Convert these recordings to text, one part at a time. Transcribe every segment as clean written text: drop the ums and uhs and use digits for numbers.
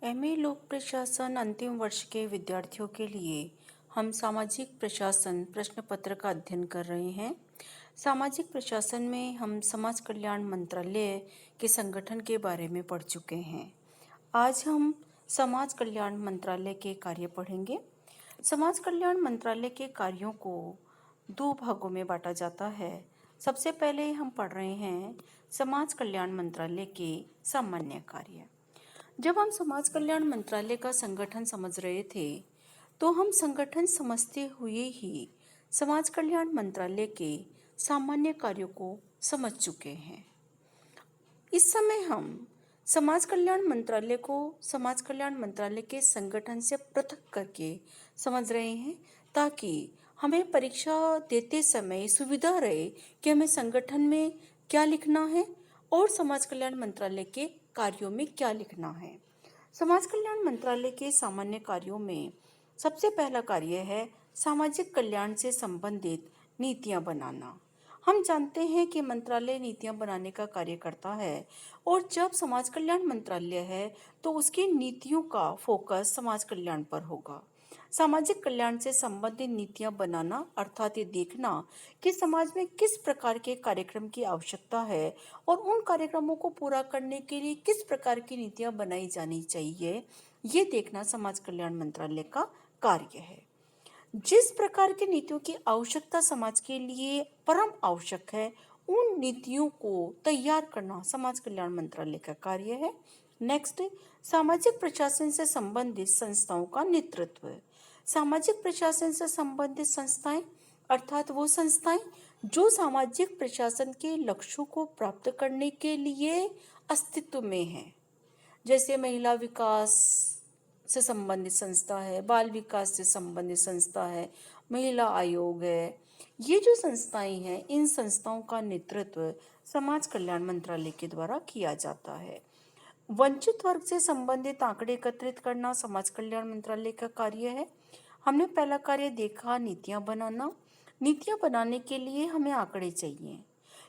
MA लोक प्रशासन अंतिम वर्ष के विद्यार्थियों के लिए हम सामाजिक प्रशासन प्रश्न पत्र का अध्ययन कर रहे हैं। सामाजिक प्रशासन में हम समाज कल्याण मंत्रालय के संगठन के बारे में पढ़ चुके हैं। आज हम समाज कल्याण मंत्रालय के कार्य पढ़ेंगे। समाज कल्याण मंत्रालय के कार्यों को दो भागों में बांटा जाता है। सबसे पहले हम पढ़ रहे हैं समाज कल्याण मंत्रालय के सामान्य कार्य। जब हम समाज कल्याण मंत्रालय का संगठन समझ रहे थे तो हम संगठन समझते हुए ही समाज कल्याण मंत्रालय के सामान्य कार्यों को समझ चुके हैं। इस समय हम समाज कल्याण मंत्रालय को समाज कल्याण मंत्रालय के संगठन से पृथक करके समझ रहे हैं ताकि हमें परीक्षा देते समय सुविधा रहे कि हमें संगठन में क्या लिखना है और समाज कल्याण मंत्रालय के कार्यों में क्या लिखना है। समाज कल्याण मंत्रालय के सामान्य कार्यों में सबसे पहला कार्य है सामाजिक कल्याण से संबंधित नीतियां बनाना। हम जानते हैं कि मंत्रालय नीतियां बनाने का कार्य करता है और जब समाज कल्याण मंत्रालय है तो उसकी नीतियों का फोकस समाज कल्याण पर होगा। सामाजिक कल्याण से संबंधित नीतियां बनाना अर्थात ये देखना कि समाज में किस प्रकार के कार्यक्रम की आवश्यकता है और उन कार्यक्रमों को पूरा करने के लिए किस प्रकार की नीतियां बनाई जानी चाहिए, ये देखना समाज कल्याण मंत्रालय का कार्य है। जिस प्रकार की नीतियों की आवश्यकता समाज के लिए परम आवश्यक है, उन नीतियों को तैयार करना समाज कल्याण मंत्रालय का कार्य है। नेक्स्ट, सामाजिक प्रशासन से संबंधित संस्थाओं का नेतृत्व। सामाजिक प्रशासन से संबंधित संस्थाएं अर्थात वो संस्थाएं जो सामाजिक प्रशासन के लक्ष्यों को प्राप्त करने के लिए अस्तित्व में हैं, जैसे महिला विकास से संबंधित संस्था है, बाल विकास से संबंधित संस्था है, महिला आयोग है। ये जो संस्थाएं हैं, इन संस्थाओं का नेतृत्व समाज कल्याण मंत्रालय के द्वारा किया जाता है। वंचित वर्ग से संबंधित आंकड़े एकत्रित करना समाज कल्याण मंत्रालय का कार्य है। हमने पहला कार्य देखा नीतियां बनाना। नीतियां बनाने के लिए हमें आंकड़े चाहिए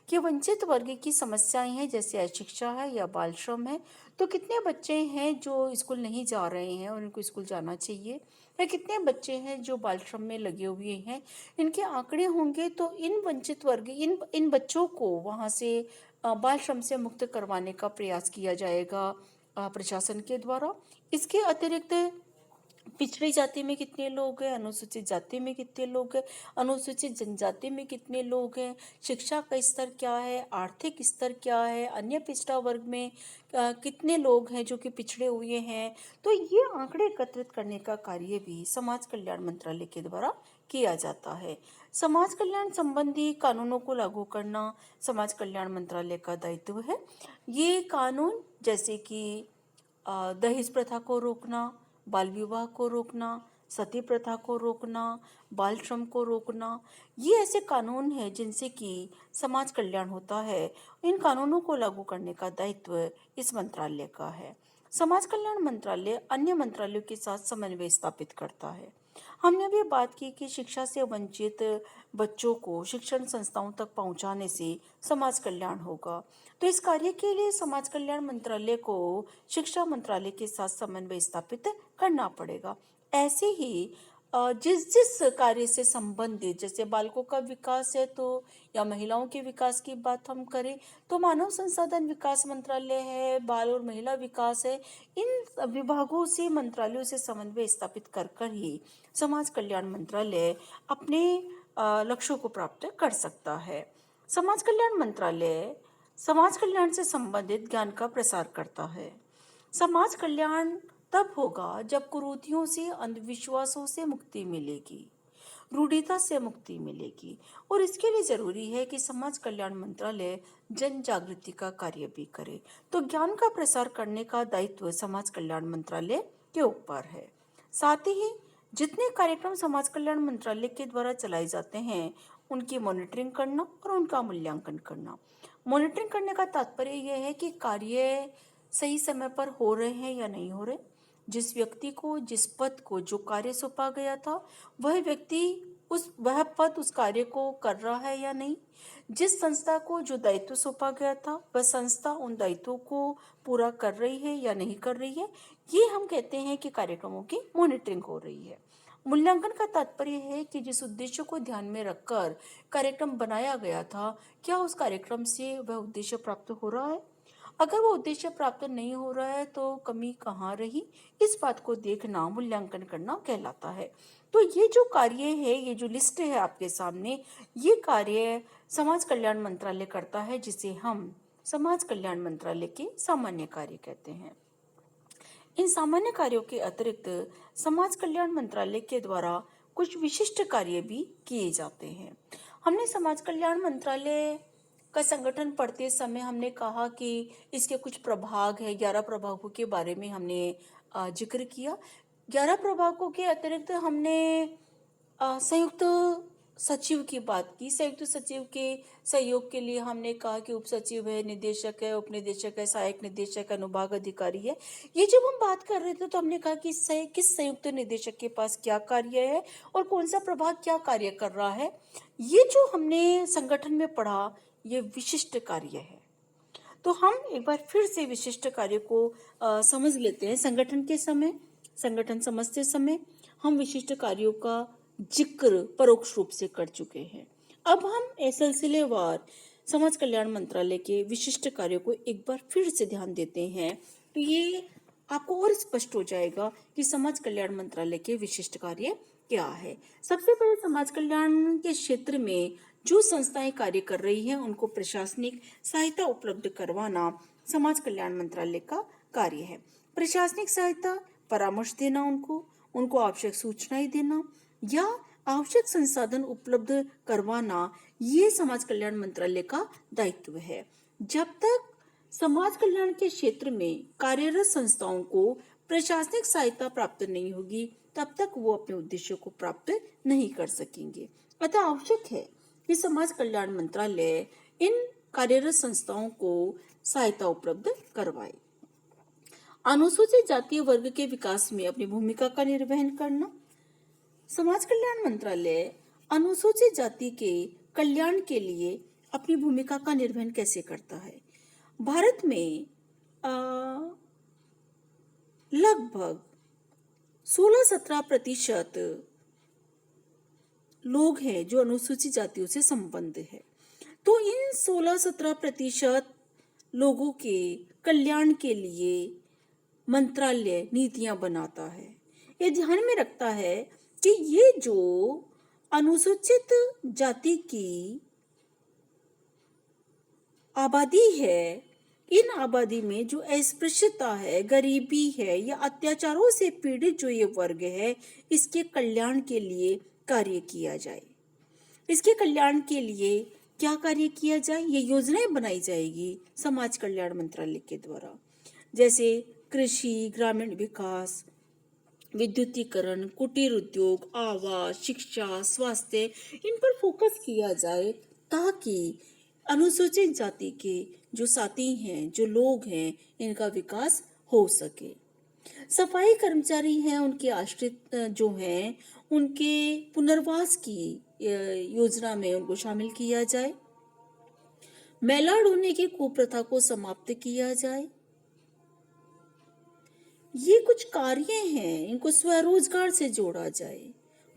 कि वंचित वर्ग की समस्याएं हैं, जैसे अशिक्षा है या बाल श्रम है, तो कितने बच्चे हैं जो स्कूल नहीं जा रहे हैं और उनको स्कूल जाना चाहिए, या कितने बच्चे हैं जो बाल श्रम में लगे हुए हैं। इनके आंकड़े होंगे तो इन वंचित वर्ग इन बच्चों को वहाँ से बाल श्रम से मुक्त करवाने का प्रयास किया जाएगा प्रशासन के द्वारा। इसके अतिरिक्त पिछड़ी जाति में कितने लोग हैं, अनुसूचित जाति में कितने लोग हैं, अनुसूचित जनजाति में कितने लोग हैं, शिक्षा का स्तर क्या है, आर्थिक स्तर क्या है, अन्य पिछड़ा वर्ग में कितने लोग हैं जो कि पिछड़े हुए हैं। तो ये आंकड़े एकत्रित करने का कार्य भी समाज कल्याण मंत्रालय के द्वारा किया जाता है। समाज कल्याण संबंधी कानूनों को लागू करना समाज कल्याण मंत्रालय का दायित्व है। ये कानून जैसे कि दहेज प्रथा को रोकना, बाल विवाह को रोकना, सती प्रथा को रोकना, बाल श्रम को रोकना, ये ऐसे कानून हैं जिनसे कि समाज कल्याण होता है। इन कानूनों को लागू करने का दायित्व इस मंत्रालय का है। समाज कल्याण मंत्रालय अन्य मंत्रालयों के साथ समन्वय स्थापित करता है। हमने अभी बात की कि शिक्षा से वंचित बच्चों को शिक्षण संस्थाओं तक पहुंचाने से समाज कल्याण होगा। तो इस कार्य के लिए समाज कल्याण मंत्रालय को शिक्षा मंत्रालय के साथ समन्वय स्थापित करना पड़ेगा। ऐसे ही जिस जिस कार्य से संबंधित, जैसे बालकों का विकास है तो या महिलाओं के विकास की बात हम करें तो मानव संसाधन विकास मंत्रालय है, बाल और महिला विकास है। इन विभागों से मंत्रालयों से समन्वय स्थापित कर कर ही समाज कल्याण मंत्रालय अपने लक्ष्यों को प्राप्त कर सकता है। समाज कल्याण मंत्रालय समाज कल्याण से संबंधित ज्ञान का प्रसार करता है। समाज कल्याण तब होगा जब कुरीतियों से, अंधविश्वासों से मुक्ति मिलेगी, रूढ़िता से मुक्ति मिलेगी, और इसके लिए जरूरी है कि समाज कल्याण मंत्रालय जन जागृति का कार्य भी करे। तो ज्ञान का प्रसार करने का दायित्व समाज कल्याण मंत्रालय के ऊपर है। साथ ही जितने कार्यक्रम समाज कल्याण मंत्रालय के द्वारा चलाए जाते हैं उनकी मॉनिटरिंग करना और उनका मूल्यांकन करना। मॉनिटरिंग करने का तात्पर्य यह है कि कार्य सही समय पर हो रहे हैं या नहीं हो रहे, जिस व्यक्ति को, जिस पद को जो कार्य सौंपा गया था वह व्यक्ति वह पद उस कार्य को कर रहा है या नहीं, जिस संस्था को जो दायित्व सौंपा गया था वह संस्था उन दायित्वों को पूरा कर रही है या नहीं कर रही है, ये हम कहते हैं कि कार्यक्रमों की मॉनिटरिंग हो रही है। मूल्यांकन का तात्पर्य है कि जिस उद्देश्य को ध्यान में रखकर कार्यक्रम बनाया गया था, क्या उस कार्यक्रम से वह उद्देश्य प्राप्त हो रहा है। अगर वो उद्देश्य प्राप्त नहीं हो रहा है तो कमी कहाँ रही, इस बात को देखना मूल्यांकन करना कहलाता है। तो ये जो कार्य है, ये जो लिस्ट है आपके सामने, ये कार्य समाज कल्याण मंत्रालय करता है, जिसे हम समाज कल्याण मंत्रालय के सामान्य कार्य कहते हैं। इन सामान्य कार्यों के अतिरिक्त समाज कल्याण मंत्रालय के द्वारा कुछ विशिष्ट कार्य भी किए जाते हैं। हमने समाज कल्याण मंत्रालय का संगठन पढ़ते समय हमने कहा कि इसके कुछ प्रभाग है, 11 प्रभागों के बारे में हमने जिक्र किया। 11 प्रभागों के अतिरिक्त हमने संयुक्त सचिव की बात की। संयुक्त सचिव के सहयोग के लिए हमने कहा कि उप सचिव है, निदेशक है, उप निदेशक है, सहायक निदेशक, अनुभाग अधिकारी है। ये जब हम बात कर रहे थे तो हमने कहा कि किस संयुक्त निदेशक के पास क्या कार्य है और कौन सा प्रभाग क्या कार्य कर रहा है। ये जो हमने संगठन में पढ़ा, ये विशिष्ट कार्य है। तो हम एक बार फिर से विशिष्ट कार्य को समझ लेते हैं। संगठन समझते समय हम विशिष्ट कार्यों का जिक्र परोक्ष रूप से कर चुके हैं। अब हम सिलसिलेवार समाज कल्याण मंत्रालय के विशिष्ट कार्यों को एक बार फिर से ध्यान देते हैं, तो ये आपको और स्पष्ट हो जाएगा कि समाज कल्याण मंत्रालय के विशिष्ट कार्य क्या है। सबसे पहले समाज कल्याण के क्षेत्र में जो संस्थाएं कार्य कर रही हैं उनको प्रशासनिक सहायता उपलब्ध करवाना समाज कल्याण मंत्रालय का कार्य है। प्रशासनिक सहायता, परामर्श देना, उनको आवश्यक सूचनाएं देना या आवश्यक संसाधन उपलब्ध करवाना, ये समाज कल्याण मंत्रालय का दायित्व है। जब तक समाज कल्याण के क्षेत्र में कार्यरत संस्थाओं को प्रशासनिक सहायता प्राप्त नहीं होगी, तब तक वो अपने उद्देश्यों को प्राप्त नहीं कर सकेंगे। अतः आवश्यक है कि समाज कल्याण मंत्रालय इन कार्यरत संस्थाओं को सहायता उपलब्ध करवाए। अनुसूचित जातीय वर्ग के विकास में अपनी भूमिका का निर्वहन करना। समाज कल्याण मंत्रालय अनुसूचित जाति के कल्याण के लिए अपनी भूमिका का निर्वहन कैसे करता है। भारत में लगभग 16-17% लोग हैं जो अनुसूचित जातियों से संबंध है। तो इन 16-17% लोगों के कल्याण के लिए मंत्रालय नीतियां बनाता है। ये ध्यान में रखता है कि ये जो अनुसूचित जाति की आबादी है, इन आबादी में जो अस्पृश्यता है, गरीबी है या अत्याचारों से पीड़ित जो ये वर्ग है, इसके कल्याण के लिए कार्य किया जाए। इसके कल्याण के लिए क्या कार्य किया जाए, ये योजनाएं बनाई जाएगी समाज कल्याण मंत्रालय के द्वारा। जैसे कृषि, ग्रामीण विकास, विद्युतीकरण, कुटीर उद्योग, आवास, शिक्षा, स्वास्थ्य, इन पर फोकस किया जाए ताकि अनुसूचित जाति के जो साथी हैं, जो लोग हैं, इनका विकास हो सके। सफाई कर्मचारी हैं, उनके आश्रित जो हैं, उनके पुनर्वास की योजना में उनको शामिल किया जाए। मैला ढोने की कुप्रथा को समाप्त किया जाए। ये कुछ कार्य हैं, इनको स्वरोजगार से जोड़ा जाए।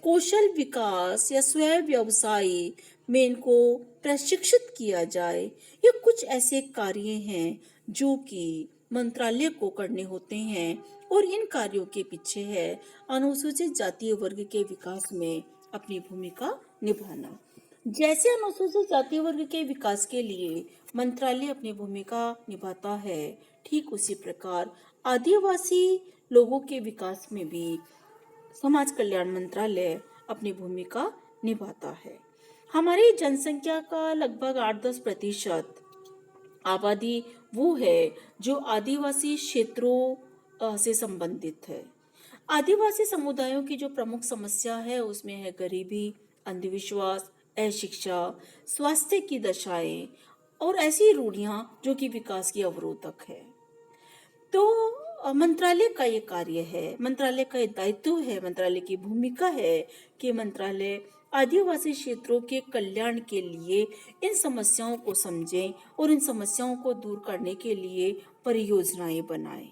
कौशल विकास या स्वयं व्यवसाय में इनको प्रशिक्षित किया जाए। ये कुछ ऐसे कार्य हैं जो कि मंत्रालय को करने होते हैं और इन कार्यों के पीछे है अनुसूचित जातीय वर्ग के विकास में अपनी भूमिका निभाना। जैसे अनुसूचित जातीय वर्ग के विकास के लिए मंत्रालय अपनी भूमिका निभाता है, ठीक उसी प्रकार आदिवासी लोगों के विकास में भी समाज कल्याण मंत्रालय अपनी भूमिका निभाता है। हमारी जनसंख्या का लगभग 8-10% आबादी वो है जो आदिवासी क्षेत्रों से संबंधित है। आदिवासी समुदायों की जो प्रमुख समस्या है उसमें है गरीबी, अंधविश्वास, अशिक्षा, स्वास्थ्य की दशाएं और ऐसी रूढ़ियां जो कि विकास की अवरोधक है। तो मंत्रालय का ये कार्य है, मंत्रालय का ये दायित्व है, मंत्रालय की भूमिका है कि मंत्रालय आदिवासी क्षेत्रों के कल्याण के लिए इन समस्याओं को समझें और इन समस्याओं को दूर करने के लिए परियोजनाएं बनाएं।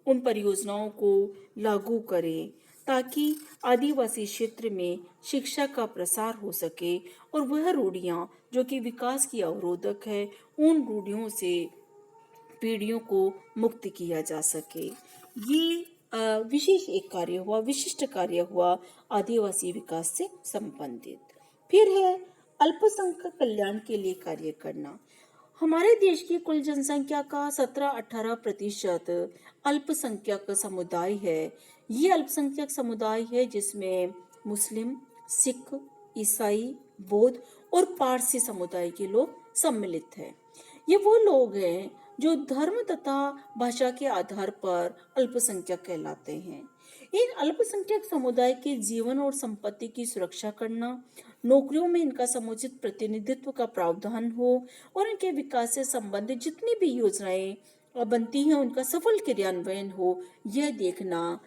उन परियोजनाओं को लागू करें ताकि आदिवासी क्षेत्र में शिक्षा का प्रसार हो सके और वह रूढ़ियां जो कि विकास की अवरोधक है, उन रूढ़ियों से पीढ़ियों को मुक्त किया जा सके। ये विशेष एक कार्य हुआ, विशिष्ट कार्य हुआ आदिवासी विकास से संबंधित। फिर है अल्पसंख्यक कल्याण के लिए कार्य करना। हमारे देश की कुल जनसंख्या का 17-18% अल्पसंख्यक समुदाय है। ये अल्पसंख्यक समुदाय है जिसमें मुस्लिम, सिख, ईसाई, बौद्ध और पारसी समुदाय के लोग सम्मिलित हैं। ये वो लोग हैं जो धर्म तथा भाषा के आधार पर अल्पसंख्यक कहलाते हैं। इन अल्पसंख्यक समुदाय के जीवन और संपत्ति की सुरक्षा करना, नौकरियों में इनका समुचित प्रतिनिधित्व का प्रावधान हो और इनके विकास से संबंधित जितनी भी योजनाएं बनती हैं उनका सफल क्रियान्वयन हो, यह देखना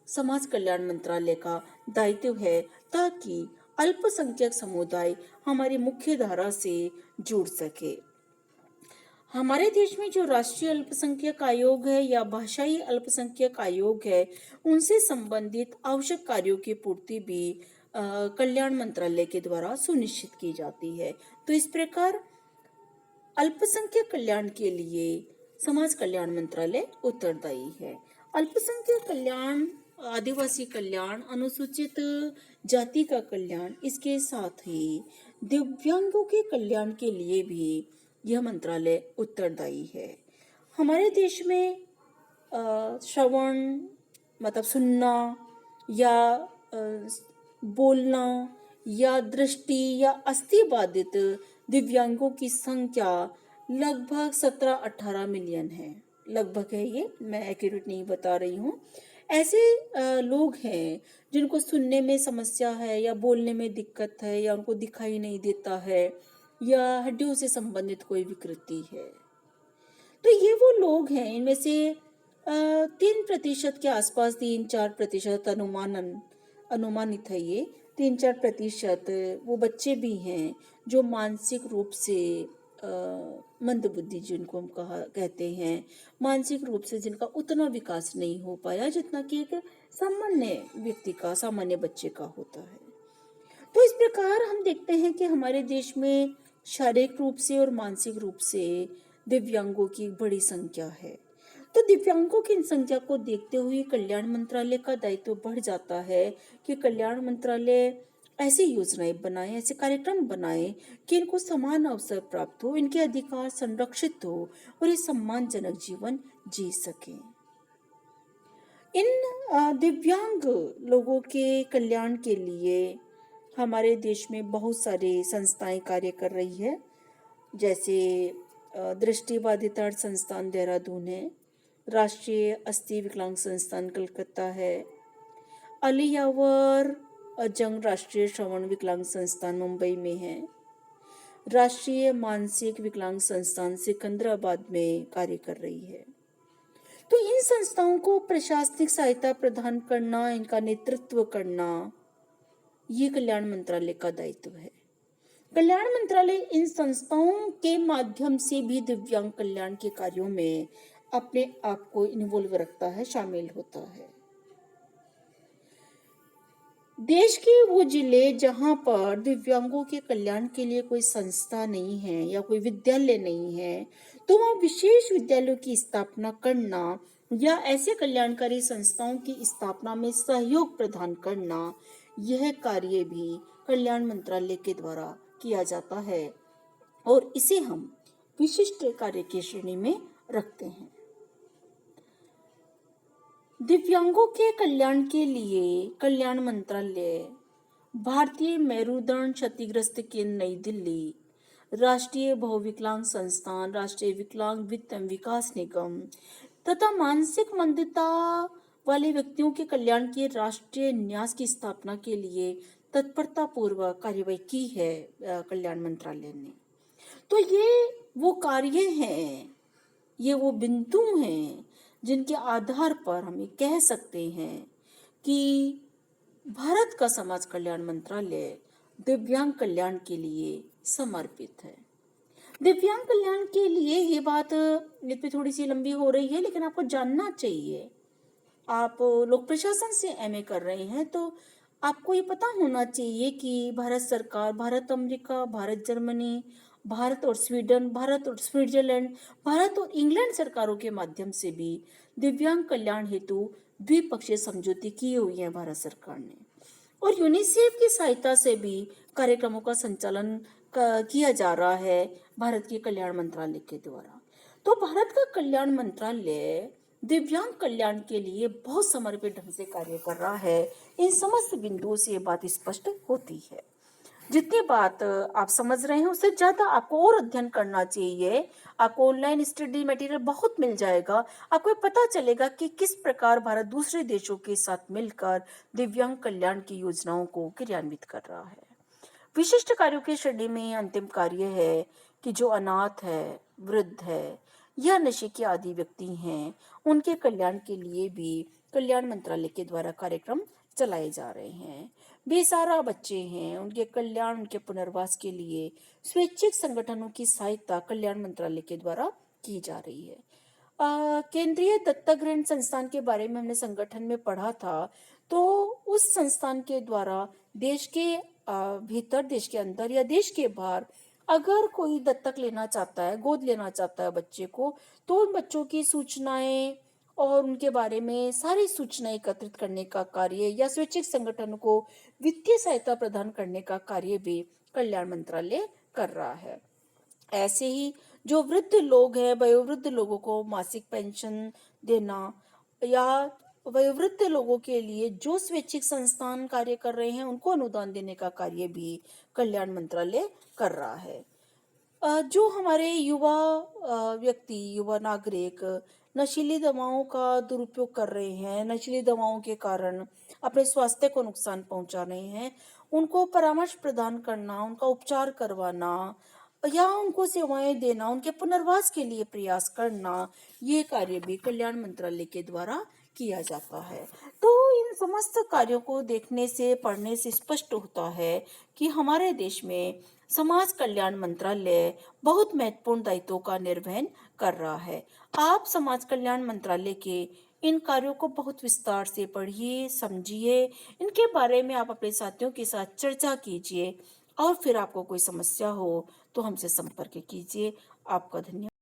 समाज कल्याण मंत्रालय का दायित्व है ताकि अल्पसंख्यक समुदाय हमारी मुख्य धारा से जुड़ सके। हमारे देश में जो राष्ट्रीय अल्पसंख्यक आयोग है या भाषाई अल्पसंख्यक आयोग है, उनसे संबंधित आवश्यक कार्यों की पूर्ति भी कल्याण मंत्रालय के द्वारा सुनिश्चित की जाती है। तो इस प्रकार अल्पसंख्यक कल्याण के लिए समाज कल्याण मंत्रालय उत्तरदायी है। अल्पसंख्यक कल्याण, आदिवासी कल्याण, अनुसूचित जाति का कल्याण, इसके साथ ही दिव्यांगों के कल्याण के लिए भी यह मंत्रालय उत्तरदायी है। हमारे देश में श्रवण मतलब सुनना या बोलना या दृष्टि या अस्थि बाधित दिव्यांगों की संख्या लगभग 17-18 मिलियन है। लगभग है, ये मैं एक्यूरेट नहीं बता रही हूँ। ऐसे लोग हैं जिनको सुनने में समस्या है या बोलने में दिक्कत है या उनको दिखाई नहीं देता है या हड्डियों से संबंधित कोई विकृति है। तो ये वो लोग हैं, इनमें से 3% के आसपास, 3-4% अनुमानित है। ये 3-4% वो बच्चे भी हैं जो मानसिक रूप से मंदबुद्धि जिनको हम कहते हैं, मानसिक रूप से जिनका उतना विकास नहीं हो पाया जितना कि एक सामान्य व्यक्ति का, सामान्य बच्चे का होता है। तो इस प्रकार हम देखते हैं कि हमारे देश में शारीरिक रूप से और मानसिक रूप से दिव्यांगों की बड़ी संख्या है। तो दिव्यांगों की संख्या को देखते हुए कल्याण मंत्रालय का दायित्व बढ़ जाता है कि कल्याण मंत्रालय ऐसी योजनाएं बनाए, ऐसे कार्यक्रम बनाए कि इनको समान अवसर प्राप्त हो, इनके अधिकार संरक्षित हो और ये सम्मानजनक जीवन जी सके। इन दिव्यांग लोगों के कल्याण के लिए हमारे देश में बहुत सारी संस्थाएं कार्य कर रही है, जैसे दृष्टिबाधितार्थ संस्थान देहरादून है, राष्ट्रीय अस्थि विकलांग संस्थान कलकत्ता है, अलियावर जंग राष्ट्रीय श्रवण विकलांग संस्थान मुंबई में है, राष्ट्रीय मानसिक विकलांग संस्थान सिकंदराबाद में कार्य कर रही है। तो इन संस्थाओं को प्रशासनिक सहायता प्रदान करना, इनका नेतृत्व करना, ये कल्याण मंत्रालय का दायित्व है। कल्याण मंत्रालय इन संस्थाओं के माध्यम से भी दिव्यांग कल्याण के कार्यों में अपने आप को इन्वॉल्व रखता है, शामिल होता है। देश के वो जिले जहां पर दिव्यांगों के कल्याण के लिए कोई संस्था नहीं है या कोई विद्यालय नहीं है, तो वहां विशेष विद्यालयों की स्थापना करना या ऐसे कल्याणकारी संस्थाओं की स्थापना में सहयोग प्रदान करना, यह कार्य भी कल्याण मंत्रालय के द्वारा किया जाता है और इसे हम विशिष्ट कार्य की श्रेणी में रखते हैं। दिव्यांगों के कल्याण के लिए कल्याण मंत्रालय भारतीय मेरुदंड क्षतिग्रस्त केंद्र नई दिल्ली, राष्ट्रीय बहुविकलांग संस्थान, राष्ट्रीय विकलांग वित्त एवं विकास निगम तथा मानसिक मंदता वाले व्यक्तियों के कल्याण के राष्ट्रीय न्यास की स्थापना के लिए तत्परता पूर्वक कार्यवाही की है कल्याण मंत्रालय ने। तो ये वो कार्य हैं, ये वो बिंदु हैं जिनके आधार पर हम ये कह सकते हैं कि भारत का समाज कल्याण मंत्रालय दिव्यांग कल्याण के लिए समर्पित है। दिव्यांग कल्याण के लिए ये बात ये पे थोड़ी सी लंबी हो रही है, लेकिन आपको जानना चाहिए। आप लोक प्रशासन से एमए कर रहे हैं, तो आपको ये पता होना चाहिए कि भारत सरकार, भारत अमेरिका, भारत जर्मनी, भारत और स्वीडन, भारत और स्विट्जरलैंड, भारत और इंग्लैंड सरकारों के माध्यम से भी दिव्यांग कल्याण हेतु द्विपक्षीय समझौते किए हुए हैं भारत सरकार ने। और यूनिसेफ की सहायता से भी कार्यक्रमों का संचालन किया जा रहा है भारत के कल्याण मंत्रालय के द्वारा। तो भारत का कल्याण मंत्रालय दिव्यांग कल्याण के लिए बहुत समर्पित ढंग से कार्य कर रहा है। इन समस्त बिंदुओं से ये बात स्पष्ट होती है। जितनी बात आप समझ रहे हैं उससे ज्यादा आपको और अध्ययन करना चाहिए। आपको ऑनलाइन स्टडी मटेरियल बहुत मिल जाएगा। आपको पता चलेगा कि किस प्रकार भारत दूसरे देशों के साथ मिलकर दिव्यांग कल्याण की योजनाओं को क्रियान्वित कर रहा है। विशिष्ट कार्यों की श्रेणी में अंतिम कार्य है कि जो अनाथ है, वृद्ध है या नशे के आदी व्यक्ति हैं, उनके कल्याण के लिए भी कल्याण मंत्रालय के द्वारा कार्यक्रम चलाए जा रहे हैं। बेसहारा बच्चे हैं, उनके कल्याण, उनके पुनर्वास के लिए स्वैच्छिक संगठनों की सहायता कल्याण मंत्रालय के द्वारा की जा रही है। केंद्रीय दत्तक ग्रहण संस्थान के बारे में हमने संगठन में पढ़ा था। तो उस संस्थान के द्वारा देश के भीतर, देश के अंदर या देश के बाहर अगर कोई दत्तक लेना चाहता है, गोद लेना चाहता है बच्चे को, तो उन बच्चों की सूचनाएं और उनके बारे में सारी सूचनाएं एकत्रित करने का कार्य या स्वैच्छिक संगठन को वित्तीय सहायता प्रदान करने का कार्य भी कल्याण मंत्रालय कर रहा है। ऐसे ही जो वृद्ध लोग हैं, वयोवृद्ध लोगों को मासिक पेंशन देना या वयोवृद्ध लोगों के लिए जो स्वैच्छिक संस्थान कार्य कर रहे हैं उनको अनुदान देने का कार्य भी कल्याण मंत्रालय कर रहा है। जो हमारे युवा व्यक्ति, युवा नागरिक नशीली दवाओं का दुरुपयोग कर रहे हैं, नशीली दवाओं के कारण अपने स्वास्थ्य को नुकसान पहुंचा रहे हैं, उनको परामर्श प्रदान करना, उनका उपचार करवाना या उनको सेवाएं देना, उनके पुनर्वास के लिए प्रयास करना, ये कार्य भी कल्याण मंत्रालय के द्वारा किया जाता है। तो इन समस्त कार्यों को देखने से, पढ़ने से स्पष्ट होता है कि हमारे देश में समाज कल्याण मंत्रालय बहुत महत्वपूर्ण दायित्वों का निर्वहन कर रहा है। आप समाज कल्याण मंत्रालय के इन कार्यों को बहुत विस्तार से पढ़िए, समझिए, इनके बारे में आप अपने साथियों के साथ चर्चा कीजिए और फिर आपको कोई समस्या हो तो हमसे संपर्क कीजिए। आपका धन्यवाद।